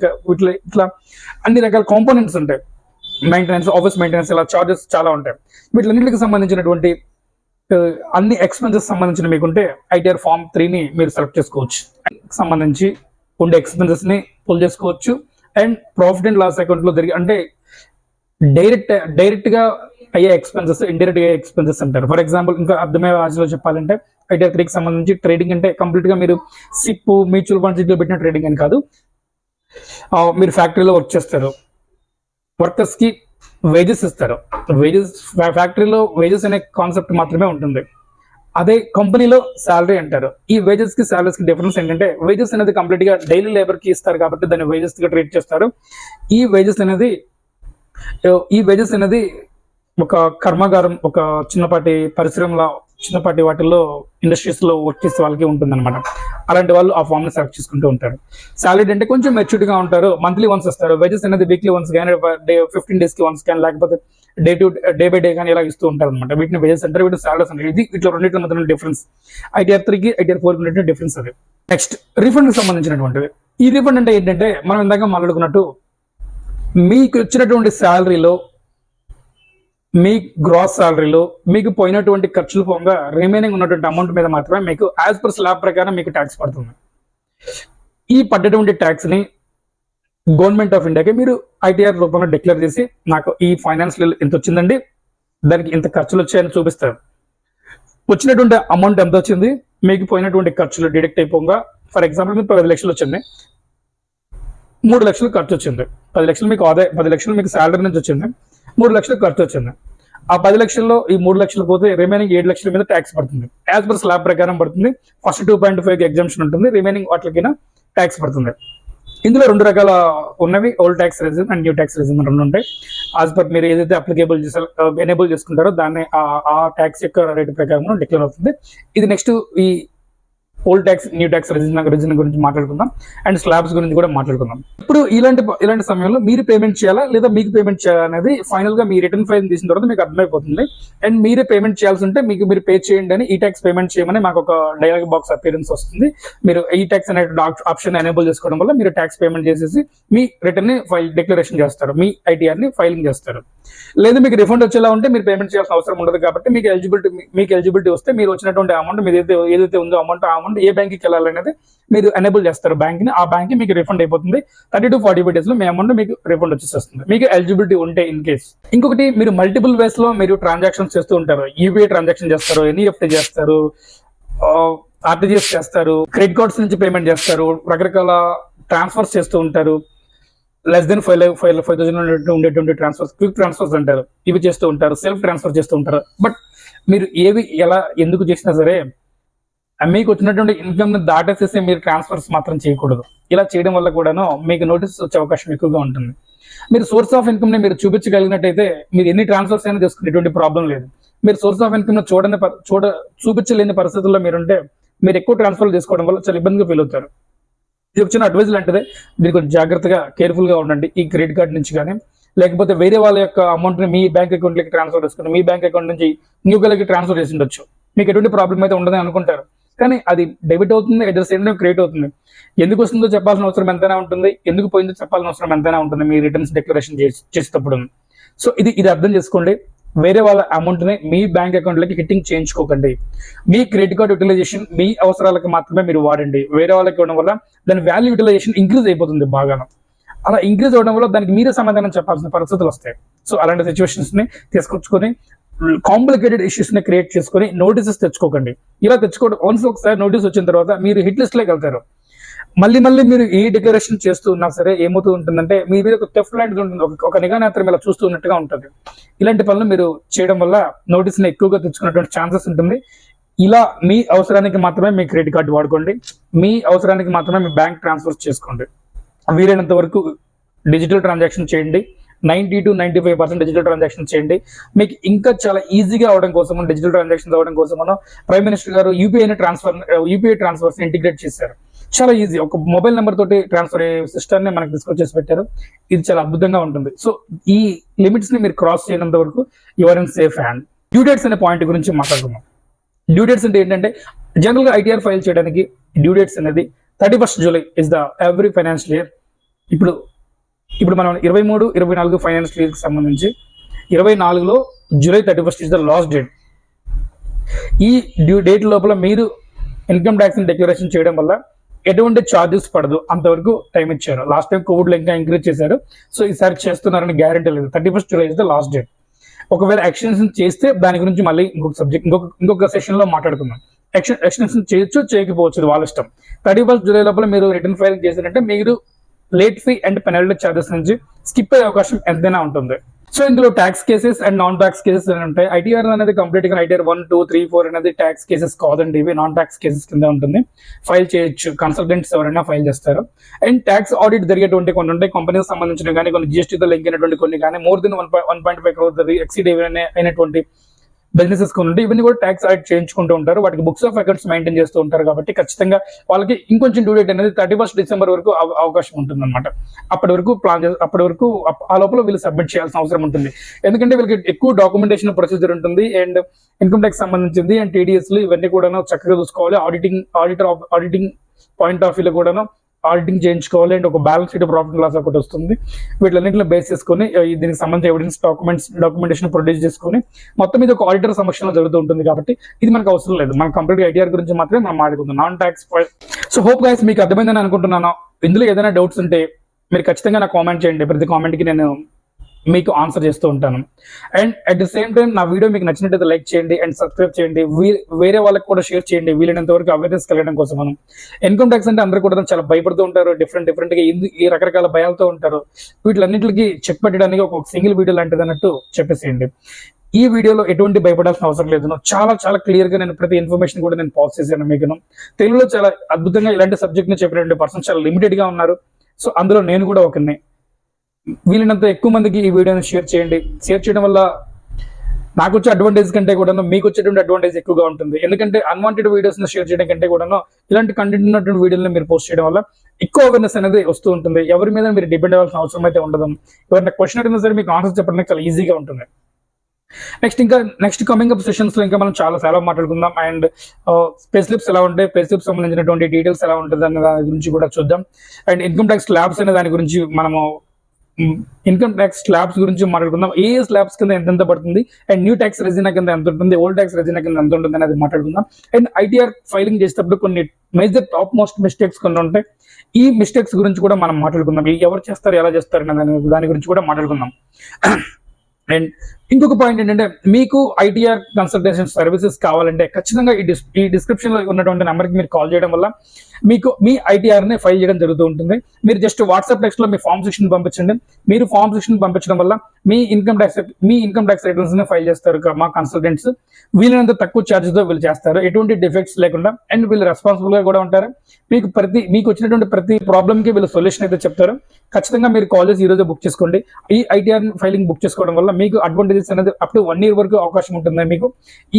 ఇట్లా అన్ని రకాల కాంపోనెంట్స్ ఉంటాయి. మెయింటెనెన్స్, ఆఫీస్ మెయింటెనెన్స్, ఇలా చార్జెస్ చాలా ఉంటాయి. వీటిలన్నింటికి సంబంధించినటువంటి అన్ని ఎక్స్పెన్సెస్ సంబంధించిన మీకుంటే ITR Form 3ని మీరు సెలెక్ట్ చేసుకోవచ్చు. సంబంధించి ఉండే ఎక్స్పెన్సెస్ ని పుల్ చేసుకోవచ్చు. And profit and loss account లో అంటే డైరెక్ట్ గా అయ్యే ఎక్స్పెన్సెస్, ఇండైరెక్ట్ గా ఎక్స్పెన్సెస్ అంటారు. ఫర్ ఎగ్జాంపుల్ ఇంకా అర్థమయ్యే భాషలో చెప్పాలంటే ITR 3కి సంబంధించి ట్రేడింగ్ అంటే కంప్లీట్ గా మీరు SIP, మ్యూచువల్ ఫండ్స్ ఇట్లా పెట్టిన ట్రేడింగ్ అని కాదు. మీరు ఫ్యాక్టరీలో వర్క్ చేస్తారు, వర్కర్స్ కి వేజెస్ ఇస్తారు. ఫ్యాక్టరీలో వేజెస్ అనే కాన్సెప్ట్ మాత్రమే ఉంటుంది. అదే కంపెనీలో శాలరీ అంటారు. ఈ వేజెస్ కి సాలరీస్ కి డిఫరెన్స్ ఏంటంటే వేజెస్ అనేది కంప్లీట్ గా డైలీ లేబర్ కి ఇస్తారు కాబట్టి దాన్ని వేజెస్ గా ట్రీట్ చేస్తారు. ఈ వేజెస్ అనేది ఒక కర్మాగారం, ఒక చిన్నపాటి పరిశ్రమలో, చిన్నపాటి వాటిల్లో ఇండస్ట్రీస్ లో వర్క్ చేసే వాళ్ళకి ఉంటుంది అనమాట. అలాంటి వాళ్ళు ఆ ఫామ్ ని సెలెక్ట్ చేసుకుంటూ ఉంటారు. సాలరీ అంటే కొంచెం మెచ్యూర్డ్ గా ఉంటారు, మంత్లీ వన్స్ వస్తారు. వేజెస్ అనేది వీక్లీ వన్స్ కానీ 15 days కి వన్స్ కానీ లేకపోతే డే బై డే కానీ ఇలా ఇస్తూ ఉంటారు అనమాట. వీటిని వేజెస్ అంటారు, వీటిని సాలరీస్ అంటారు. ఇది ఇట్లా రెండింటి మధ్య డిఫరెన్స్. ITR 3కి ITR 4కి డిఫరెన్స్ అది. నెక్స్ట్ రీఫండ్ కి సంబంధించినటువంటివి. ఈ రీఫండ్ అంటే ఏంటంటే మనం ఇందాక మాట్లాడుకున్నట్టు మీకు వచ్చినటువంటి శాలరీలో, మీ గ్రాస్ శాలరీలో మీకు పోయినటువంటి ఖర్చులు పోగా రిమైనింగ్ ఉన్నటువంటి అమౌంట్ మీద మాత్రమే మీకు యాజ్ పర్ స్లాబ్ ప్రకారం మీకు ట్యాక్స్ పడుతుంది. ఈ పడ్డటువంటి ట్యాక్స్ ని గవర్నమెంట్ ఆఫ్ ఇండియాకి మీరు ITR రూపంలో డిక్లేర్ చేసి నాకు ఈ ఫైనాన్షియల్ ఎంత వచ్చిందండి, దానికి ఇంత ఖర్చులు వచ్చాయని చూపిస్తారు. వచ్చినటువంటి అమౌంట్ ఎంత వచ్చింది, మీకు పోయినటువంటి ఖర్చులు డిడక్ట్ అయిపోగా, ఫర్ ఎగ్జాంపుల్ మీకు 10 లక్షలు వచ్చింది, 3 లక్షలు ఖర్చు వచ్చింది. 10 లక్షలు మీకు 10 లక్షలు మీకు శాలరీ నుంచి వచ్చింది, 3 లక్షలు ఖర్చు వచ్చింది. ఆ 10 లక్షల్లో ఈ 3 లక్షలు పోతే రిమైనింగ్ 7 లక్షల మీద ట్యాక్స్ పడుతుంది. యాజ్ పర్ స్లాబ్ ప్రకారం పడుతుంది. ఫస్ట్ 2.5 ఎగ్జామ్షన్ ఉంటుంది, రిమైనింగ్ వాటికైనా ట్యాక్స్ పడుతుంది. ఇందులో 2 రకాల ఉన్నవి, old tax regime and new tax regime 2 ఉంటాయి. యాజ్ పర్ మీరు ఏదైతే ఎనేబుల్ చేసుకుంటారో దాన్ని ఆ ట్యాక్స్ యొక్క రేటు ప్రకారం డిక్లేర్ అవుతుంది. ఇది నెక్స్ట్ ఈ old tax, new tax regime గురించి మాట్లాడుకుందాం. అండ్ స్లాబ్స్ గురించి కూడా మాట్లాడుకుందాం. ఇప్పుడు ఇలాంటి సమయంలో మీరు పేమెంట్ చేయాలా లేదా మీకు పేమెంట్ చేయాలా అనేది ఫైనల్ గా మీ రిటర్న్ ఫైల్ తీసిన తర్వాత మీకు అర్థమైపోతుంది. అండ్ మీరే పేమెంట్ చేయాల్సి ఉంటే మీరు పే చేయండి అని, ఈ ట్యాక్స్ పేమెంట్ చేయమని మాకు ఒక డైలాగ్ బాక్స్ అపియరెన్స్ వస్తుంది. మీరు ఈ ట్యాక్స్ అనే ఆప్షన్ ఎనేబుల్ చేసుకోవడం వల్ల మీరు ట్యాక్స్ పేమెంట్ చేసేసి మీ రిటర్న్ ని ఫైల్ డిక్లరేషన్ చేస్తారు, మీ ITR ని ఫైలింగ్ చేస్తారు. లేదా మీకు రిఫండ్ వచ్చేలా ఉంటే మీరు పేమెంట్ చేయాల్సిన అవసరం ఉండదు. కాబట్టి మీకు ఎలిజిబిలిటీ వస్తే మీరు వచ్చినటువంటి అమౌంట్ ఏదైతే ఉందో అమౌంట్ ఏ బ్యాంక్కి వెళ్ళాలనేది మీరు ఎనేబుల్ చేస్తారు బ్యాంక్ ని. ఆ బ్యాంక్ మీకు రిఫండ్ అయిపోతుంది. 30 to 45 days లో మీ అమౌంట్ మీకు రిఫండ్ వచ్చేస్తుంది, మీకు ఎలిజిబిలిటీ ఉంటే ఇన్ కేస్. ఇంకొకటి, మీరు మల్టిపుల్ వేస్ లో మీరు ట్రాన్సాక్షన్స్ చేస్తూ ఉంటారు. UPI ట్రాన్సాక్షన్ చేస్తారు, NEFT చేస్తారు, RTGS చేస్తారు, క్రెడిట్ కార్డ్స్ నుంచి పేమెంట్ చేస్తారు, రకరకాల ట్రాన్స్ఫర్స్ చేస్తూ ఉంటారు. లెస్ దెన్ 5,000 ఉండేటువంటి ట్రాన్స్ఫర్స్, క్విక్ ట్రాన్స్ఫర్స్ అంటారు, ఇవి చేస్తూ ఉంటారు. సెల్ఫ్ ట్రాన్స్ఫర్ చేస్తూ ఉంటారు. బట్ మీరు ఎలా ఎందుకు చేసినా సరే మీకు వచ్చినటువంటి ఇన్కమ్ ని దాటేసేసి మీరు ట్రాన్స్ఫర్స్ మాత్రం చేయకూడదు. ఇలా చేయడం వల్ల కూడాను మీకు నోటీస్ వచ్చే అవకాశం ఎక్కువగా ఉంటుంది. మీరు సోర్స్ ఆఫ్ ఇన్కమ్ ని మీరు చూపించగలిగినట్టయితే మీరు ఎన్ని ట్రాన్స్ఫర్స్ అయినా చేసుకునే ఎటువంటి ప్రాబ్లం లేదు. మీరు సోర్స్ ఆఫ్ ఇన్కమ్ చూపించలేని పరిస్థితుల్లో మీరుంటే మీరు ఎక్కువ ట్రాన్స్ఫర్ చేసుకోవడం వల్ల చాలా ఇబ్బందిగా ఫీల్ అవుతారు. ఇది ఒక చిన్న అడ్వైజ్ లాంటిదే. మీరు కొంచెం జాగ్రత్తగా కేర్ఫుల్ గా ఉండండి. ఈ క్రెడిట్ కార్డ్ నుంచి కానీ లేకపోతే వేరే వాళ్ళ యొక్క అమౌంట్ ని మీ బ్యాంక్ అకౌంట్ లోకి ట్రాన్స్ఫర్ చేసుకుని మీ బ్యాంక్ అకౌంట్ నుంచి ఇంకొకరికి ట్రాన్స్ఫర్ చేసి ఉండొచ్చు. మీకు ఎటువంటి ప్రాబ్లం అయితే ఉండదని అనుకుంటారు, కానీ అది డెబిట్ అవుతుంది, at the same time credit అవుతుంది. ఎందుకు వస్తుందో చెప్పాల్సిన అవసరం ఎంతైనా ఉంటుంది, ఎందుకు పోయిందో చెప్పాల్సిన అవసరం ఎంతైనా ఉంటుంది మీ రిటర్న్స్ డిక్లరేషన్ చేసేటప్పుడు. సో ఇది అర్థం చేసుకోండి. వేరే వాళ్ళ అమౌంట్ ని మీ బ్యాంక్ అకౌంట్ లోకి హిట్టింగ్ చేయించుకోకండి. మీ క్రెడిట్ కార్డ్ యూటిలైజేషన్ మీ అవసరాలకు మాత్రమే మీరు వాడండి. వేరే వాళ్ళకి ఇవ్వడం వల్ల దాని వాల్యూ యూటిలైజేషన్ ఇంక్రీజ్ అయిపోతుంది బాగా. అలా ఇంక్రీజ్ అవడం వల్ల దానికి మీరే సమాధానం చెప్పాల్సిన పరిస్థితులు వస్తాయి. సో అలాంటి సిచ్యువేషన్స్ ని తీసుకొచ్చుకొని కాంప్లికేటెడ్ ఇష్యూస్ ని క్రియేట్ చేసుకొని నోటీసెస్ తెచ్చుకోకండి. ఇలా తెచ్చుకోవడం వన్స్ ఒకసారి నోటీస్ వచ్చిన తర్వాత మీరు హిట్ లిస్ట్ లోకి వెళ్తారు. మళ్ళీ మీరు ఏ డిక్లరేషన్ చేస్తూ ఉన్నా సరే ఏమవుతూ ఉంటుందంటే మీ మీద ఒక టెఫ్ లాంటిది ఉంటుంది, ఒక నిఘా నేత్రం ఇలా చూస్తూ ఉన్నట్టుగా ఉంటుంది. ఇలాంటి పనులు మీరు చేయడం వల్ల నోటీస్ ని ఎక్కువగా తెచ్చుకున్నటువంటి ఛాన్సెస్ ఉంటుంది. ఇలా మీ అవసరానికి మాత్రమే మీ క్రెడిట్ కార్డు వాడుకోండి. మీ అవసరానికి మాత్రమే మీ బ్యాంక్ ట్రాన్స్ఫర్ చేసుకోండి. వీలైనంత వరకు డిజిటల్ ట్రాన్సాక్షన్ చేయండి. 90 to 95% డిజిటల్ ట్రాన్సాక్షన్ చేయండి. మీకు ఇంకా చాలా ఈజీగా అవడం కోసం డిజిటల్ ట్రాన్సాక్షన్స్ అవడం కోసం ప్రైమ్ మినిస్టర్ గారు యూపీఐ ట్రాన్స్ఫర్స్ ఇంటిగ్రేట్ చేశారు. చాలా ఈజీ, ఒక మొబైల్ నెంబర్ తోటి ట్రాన్స్ఫర్ అయ్యే సిస్టమ్ ని మనకు తీసుకొచ్చేసి పెట్టారు. ఇది చాలా అద్భుతంగా ఉంటుంది. సో ఈ లిమిట్స్ ని మీరు క్రాస్ చేయనంత వరకు your in safe hand. Due dates అనే పాయింట్ గురించి మాట్లాడుతున్నాం. డ్యూ డేట్స్ అంటే ఏంటంటే జనరల్ గా ఐటీఆర్ ఫైల్ చేయడానికి డ్యూ డేట్స్ అనేది 31st July is the every financial year. ఇప్పుడు మనం 23-24 ఫైనాన్షియల్ ఇయర్ కి సంబంధించి 24లో July 31st is the last date. ఈ డ్యూ డేట్ లోపల మీరు ఇన్కమ్ ట్యాక్స్ డిక్లరేషన్ చేయడం వల్ల ఎటువంటి ఛార్జెస్ పడదు. అంతవరకు టైం ఇచ్చారు. లాస్ట్ టైం కోవిడ్ లో ఇంకా ఇంక్రీజ్ చేశారు. సో ఈసారి చేస్తున్నారని గ్యారంటీ లేదు. 31st July is the last date. ఒకవేళ ఎక్స్టెన్షన్ చేస్తే దాని గురించి మళ్ళీ ఇంకొక సెషన్ లో మాట్లాడుకుందాం. ఎక్స్టెన్షన్ చేయొచ్చు, చేయకపోవచ్చు, ఇది వాళ్ళ ఇష్టం. 31st July లోపల మీరు రిటర్న్ ఫైలింగ్ చేశారంటే మీరు late fee and penalty charges నుంచి స్కిప్ అయ్యే అవకాశం ఎంతైనా ఉంటుంది. సో ఇందులో tax cases and non tax cases అని ఉంటాయి. ఐటీఆర్ అనేది కంప్లీట్ గా ఐటీఆర్ 1, 2, 3, 4 అనేది ట్యాక్స్ కేసెస్ కాదండి. ఇవి నాన్ ట్యాక్స్ కేసెస్ కింద ఉంటుంది. ఫైల్ చేయొచ్చు, కన్సల్టెంట్స్ ఎవరైనా ఫైల్ చేస్తారు. అండ్ ట్యాక్స్ ఆడిట్ జరిగేటువంటి కొన్ని ఉంటాయి. కంపెనీకి సంబంధించిన కానీ కొన్ని జిఎస్టీతో లింక్ అయినటువంటి కొన్ని కానీ మోర్ దెన్ 1.5 crores ఎక్సీడ్ అయినటువంటి బిజినెసెస్ కొన్ని ఉంటాయి. ఇవన్నీ కూడా ట్యాక్స్ ఆడిట్ చేయించుకుంటూ ఉంటారు. వాటికి బుక్స్ ఆఫ్ అకౌంట్స్ మెయింటైన్ చేస్తూ ఉంటారు. కాబట్టి ఖచ్చితంగా వాళ్ళకి ఇంకొంచెం డ్యూ డేట్ అనేది 31st December వరకు అవకాశం ఉంటుంది అనమాట. అప్పటి వరకు ఆ లోపల వీళ్ళు సబ్మిట్ చేయాల్సిన అవసరం ఉంటుంది. ఎందుకంటే వీళ్ళకి ఎక్కువ డాక్యుమెంటేషన్ ప్రొసీజర్ ఉంటుంది. అండ్ ఇన్కమ్ ట్యాక్స్ సంబంధించింది అండ్ టీడీఎస్లు ఇవన్నీ కూడా చక్కగా చూసుకోవాలి. ఆడిటింగ్ పాయింట్ ఆఫ్ వ్యూలో కూడా ఆడిటింగ్ చేయించుకోవాలి. అండ్ ఒక బ్యాలెన్స్ షీట్ ప్రాఫిట్ లాస్ ఒకటి వస్తుంది. వీటిలన్నింటిలో బేస్ చేసుకుని దీనికి సంబంధించిన ఎవిడెన్స్ డాక్యుమెంటేషన్ ప్రొడ్యూస్ చేసుకుని మొత్తం మీద ఒక ఆడిటర్ సమక్షంలో జరుగుతూ ఉంటుంది. కాబట్టి ఇది మనకు అవసరం లేదు. మనం కంప్లీట్ ఐటీఆర్ గురించి మాత్రమే మనం మాట్లాడుకుందాం, non tax. So hope guys మీకు అర్థమైందని అనుకుంటున్నాను. ఇందులో ఏదైనా డౌట్స్ ఉంటే మీరు ఖచ్చితంగా నాకు కామెంట్ చేయండి. ప్రతి కామెంట్కి నేను మీకు ఆన్సర్ చేస్తూ ఉంటాను. And at the same time నా వీడియో మీకు నచ్చినట్టయితే లైక్ చేయండి అండ్ సబ్స్క్రైబ్ చేయండి. వేరే వాళ్ళకి కూడా షేర్ చేయండి. వీలైనంత వరకు అవేర్నెస్ కలగడం కోసం. ఇన్కమ్ ట్యాక్స్ అంటే అందరూ కూడా చాలా భయపడుతూ ఉంటారు. డిఫరెంట్ గా ఈ రకరకాల భయాలతో ఉంటారు. వీటిలన్నింటికి చెక్ పెట్టడానికి ఒక సింగిల్ వీడియో లాంటిది అన్నట్టు చెప్పేసేయండి. ఈ వీడియోలో ఎటువంటి భయపడాల్సిన అవసరం లేదు. చాలా క్లియర్ గా నేను ప్రతి ఇన్ఫర్మేషన్ కూడా నేను పాస్ చేశాను మీకు. తెలుగులో చాలా అద్భుతంగా ఇలాంటి సబ్జెక్ట్ ని చెప్పినటువంటి పర్సన్స్ చాలా లిమిటెడ్ గా ఉన్నారు. సో అందులో నేను కూడా ఒకరిని. వీలైనంత ఎక్కువ మందికి ఈ వీడియోని షేర్ చేయండి. షేర్ చేయడం వల్ల నాకు వచ్చే అడ్వాంటేజ్ కంటే కూడా మీకు వచ్చేటువంటి అడ్వాంటేజ్ ఎక్కువగా ఉంటుంది. ఎందుకంటే అన్వాంటెడ్ వీడియోస్ షేర్ చేయడం కంటే కూడా ఇలాంటి కంటెంట్ ఉన్నటువంటి వీడియోలను మీరు పోస్ట్ చేయడం వల్ల ఎక్కువ అవేర్నెస్ అనేది వస్తూ ఉంటుంది. ఎవరి మీద మీరు డిపెండ్ అవ్వాల్సిన అవసరం అయితే ఉండదు. ఎవరైనా క్వశ్చన్ అడిగినా సరే మీకు ఆన్సర్ చెప్పడానికి చాలా ఈజీగా ఉంటుంది. నెక్స్ట్ కమింగ్ అప్ సెషన్స్ లో ఇంకా మనం చాలా మాట్లాడుకుందాం. అండ్ పే స్లిప్స్ ఎలా ఉంటాయి, పే స్లిప్స్ సంబంధించినటువంటి డీటెయిల్స్ ఎలా ఉంటుంది అనే దాని గురించి కూడా చూద్దాం. అండ్ ఇన్కమ్ ట్యాక్స్ స్లాబ్స్ అనే దాని గురించి మనము ఇన్కమ్ ట్యాక్స్ స్లాబ్స్ గురించి మాట్లాడుకుందాం. ఏ స్లాబ్స్ కింద ఎంత పడుతుంది అండ్ న్యూ ట్యాక్స్ రెజినా కింద ఎంత ఉంటుంది, ఓల్డ్ ట్యాక్స్ రెజినా కింద ఎంత ఉంటుంది అనేది మాట్లాడుకుందాం. అండ్ ఐటీఆర్ ఫైలింగ్ చేసేటప్పుడు కొన్ని మేజర్ టాప్ మోస్ట్ మిస్టేక్స్ కొన్ని ఉంటాయి. ఈ మిస్టేక్స్ గురించి కూడా మనం మాట్లాడుకుందాం. ఎవరు చేస్తారు, ఎలా చేస్తారు అనే దాని గురించి కూడా మాట్లాడుకుందాం. అండ్ ఇంకొక పాయింట్ ఏంటంటే మీకు ఐటీఆర్ కన్సల్టేషన్ సర్వీసెస్ కావాలంటే ఖచ్చితంగా ఈ డిస్క్రిప్షన్ లో ఉన్నటువంటి నెంబర్కి మీరు కాల్ చేయడం వల్ల మీకు మీ ఐటీఆర్ ని ఫైల్ చేయడం జరుగుతూ ఉంటుంది. మీరు జస్ట్ వాట్సాప్ టెక్స్ట్ లో మీ ఫామ్ 16 పంపించండి. మీరు ఫామ్ 16 పంపించడం వల్ల మీ ఇన్కమ్ ట్యాక్స్ రిటర్న్స్ ని ఫైల్ చేస్తారు మా కన్సల్టెంట్స్. వీలైనంత తక్కువ ఛార్జెస్ తో వీళ్ళు చేస్తారు, ఎటువంటి డిఫెక్ట్స్ లేకుండా. అండ్ వీళ్ళు రెస్పాన్సిబుల్ గా కూడా ఉంటారు. మీకు వచ్చినటువంటి ప్రతి ప్రాబ్లమ్ కి వీళ్ళు సొల్యూషన్ అయితే చెప్తారు. ఖచ్చితంగా మీరు కాల్ చేసి ఈ రోజు బుక్ చేసుకోండి. ఈ ఐటీఆర్ ఫైలింగ్ బుక్ చేసుకోవడం వల్ల మీకు అడ్వాంటేజెస్ అనేది అప్ టు 1 year వరకు అవకాశం ఉంటుంది. మీకు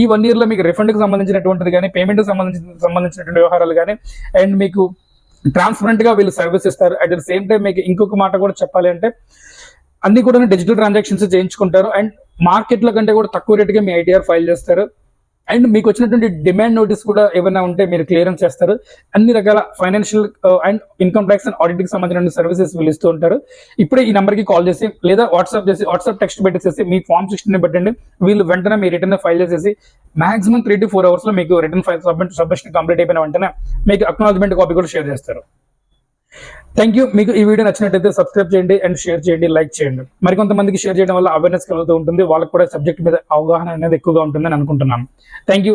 ఈ 1 year లో మీకు రిఫండ్ కి సంబంధించినటువంటిది కానీ, పేమెంట్ కి సంబంధించినటువంటి వ్యవహారాలు కానీ, అండ్ మీకు ట్రాన్స్పరెంట్ గా వీళ్ళు సర్వీస్ ఇస్తారు. అట్ ద సేమ్ టైం మీకు ఇంకొక మాట కూడా చెప్పాలి అంటే అన్ని కూడా డిజిటల్ ట్రాన్సాక్షన్స్ చేయించుకుంటారు. అండ్ మార్కెట్ లో కంటే కూడా తక్కువ రేటుగా మీ ఐటీఆర్ ఫైల్ చేస్తారు. అండ్ మీకు వచ్చినటువంటి డిమాండ్ నోటీస్ కూడా ఏమైనా ఉంటే మీరు క్లియరెన్స్ చేస్తారు. అన్ని రకాల financial and income tax and audit కి సంబంధించిన సర్వీసెస్ వీళ్ళు ఇస్తూ ఉంటారు. ఇప్పుడే ఈ నెంబర్ కి కాల్ చేసి లేదా వాట్సాప్ టెక్స్ట్ పెట్టేసి మీ ఫామ్ 16 పెట్టండి. వీళ్ళు వెంటనే మీ రిటర్న్ ఫైల్ చేసేసి మాక్సిమం 3 to 4 hours లో మీకు రిటర్న్ ఫైల్ సబ్మిషన్ కంప్లీట్ అయిపోయిన వెంటనే మీకు అక్నాలజ్మెంట్ కాపీ కూడా షేర్ చేస్తారు. Thank you. మీకు ఈ వీడియో నచ్చినట్లయితే సబ్స్క్రైబ్ చేయండి అండ్ షేర్ చేయండి, లైక్ చేయండి. మరికొంతమందికి షేర్ చేయడం వల్ల అవేర్నెస్ కలుగుతూ ఉంటుంది. వాళ్ళకి కూడా సబ్జెక్ట్ మీద అవగాహన అనేది ఎక్కువగా ఉంటుందని అనుకుంటున్నాను. Thank you.